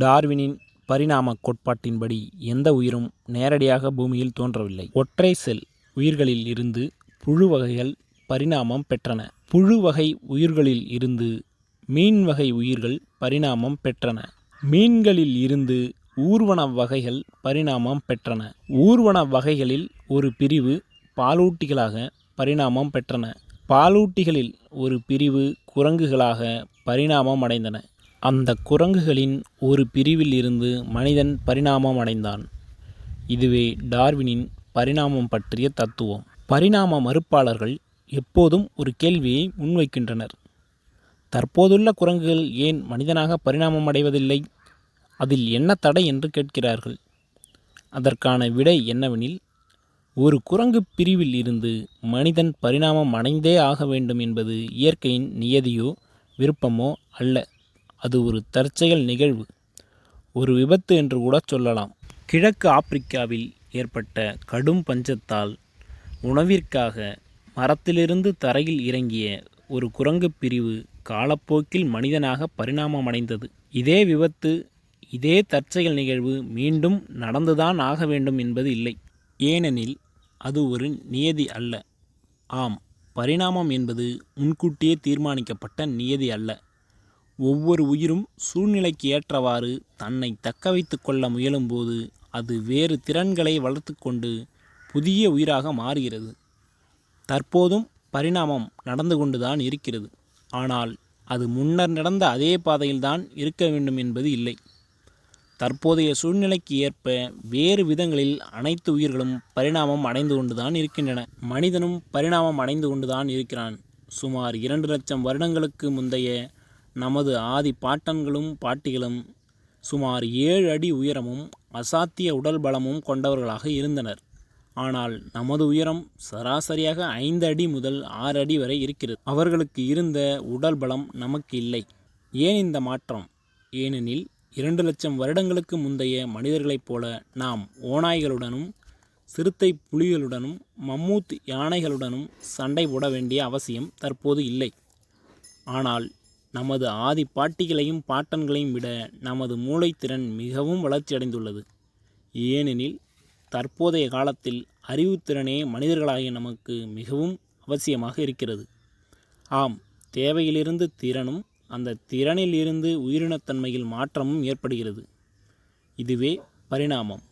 டார்வினின் பரிணாம கோட்பாட்டின்படி எந்த உயிரும் நேரடியாக பூமியில் தோன்றவில்லை. ஒற்றை செல் உயிர்களில் இருந்து புழு வகைகள் பரிணாமம் பெற்றன. புழு வகை உயிர்களில் இருந்து மீன் வகை உயிர்கள் பரிணாமம் பெற்றன. மீன்களில் இருந்து ஊர்வன வகைகள் பரிணாமம் பெற்றன. ஊர்வன வகைகளில் ஒரு பிரிவு பாலூட்டிகளாக பரிணாமம் பெற்றன. பாலூட்டிகளில் ஒரு பிரிவு குரங்குகளாக பரிணாமம் அடைந்தன. அந்த குரங்குகளின் ஒரு பிரிவில் இருந்து மனிதன் பரிணாமம் அடைந்தான். இதுவே டார்வினின் பரிணாமம் பற்றிய தத்துவம். பரிணாம மறுப்பாளர்கள் எப்போதும் ஒரு கேள்வியை முன்வைக்கின்றனர். தற்போதுள்ள குரங்குகள் ஏன் மனிதனாக பரிணாமம் அடைவதில்லை? அதில் என்ன தடை என்று கேட்கிறார்கள். அதற்கான விடை என்னவெனில், ஒரு குரங்கு பிரிவில் இருந்து மனிதன் பரிணாமம் அடைந்தே ஆக வேண்டும் என்பது இயற்கையின் நியதியோ விருப்பமோ அல்ல. அது ஒரு தற்செயல் நிகழ்வு, ஒரு விபத்து என்று கூட சொல்லலாம். கிழக்கு ஆப்பிரிக்காவில் ஏற்பட்ட கடும் பஞ்சத்தால் உணவிற்காக மரத்திலிருந்து தரையில் இறங்கிய ஒரு குரங்கு பிரிவு காலப்போக்கில் மனிதனாக பரிணாமம் அடைந்தது. இதே விபத்து, இதே தற்செயல் நிகழ்வு மீண்டும் நடந்துதான் ஆக வேண்டும் என்பது இல்லை. ஏனெனில் அது ஒரு நியதி அல்ல. ஆம், பரிணாமம் என்பது முன்கூட்டியே தீர்மானிக்கப்பட்ட நியதி அல்ல. ஒவ்வொரு உயிரும் சூழ்நிலைக்கு ஏற்றவாறு தன்னை தக்க வைத்து கொள்ள முயலும்போது அது வேறு திறன்களை வளர்த்து கொண்டு புதிய உயிராக மாறுகிறது. தற்போதும் பரிணாமம் நடந்து கொண்டுதான் இருக்கிறது. ஆனால் அது முன்னர் நடந்த அதே பாதையில்தான் இருக்க வேண்டும் என்பது இல்லை. தற்போதைய சூழ்நிலைக்கு ஏற்ப வேறு விதங்களில் அனைத்து உயிர்களும் பரிணாமம் அடைந்து கொண்டுதான் இருக்கின்றன. மனிதனும் பரிணாமம் அடைந்து கொண்டுதான் இருக்கிறான். சுமார் 2 லட்சம் வருடங்களுக்கு முந்தைய நமது ஆதி பாட்டன்களும் பாட்டிகளும் சுமார் 7 அடி உயரமும் அசாத்திய உடல் பலமும் கொண்டவர்களாக இருந்தனர். ஆனால் நமது உயரம் சராசரியாக 5 அடி முதல் 6 அடி வரை இருக்கிறது. அவர்களுக்கு இருந்த உடல் பலம் நமக்கு இல்லை. ஏன் இந்த மாற்றம்? ஏனெனில் 2 லட்சம் வருடங்களுக்கு முந்தைய மனிதர்களைப் போல நாம் ஓநாய்களுடனும் சிறுத்தை புலிகளுடனும் மம்மூத் யானைகளுடனும் சண்டை போட வேண்டிய அவசியம் தற்போது இல்லை. ஆனால் நமது ஆதி பாட்டிகளையும் பாட்டன்களையும் விட நமது மூளைத்திறன் மிகவும் வளர்ச்சியடைந்துள்ளது. ஏனெனில் தற்போதைய காலத்தில் அறிவுத்திறனே மனிதர்களாகிய நமக்கு மிகவும் அவசியமாக இருக்கிறது. ஆம், தேவையிலிருந்து திறனும் அந்த திறனில் இருந்து உயிரினத்தன்மையில் மாற்றமும் ஏற்படுகிறது. இதுவே பரிணாமம்.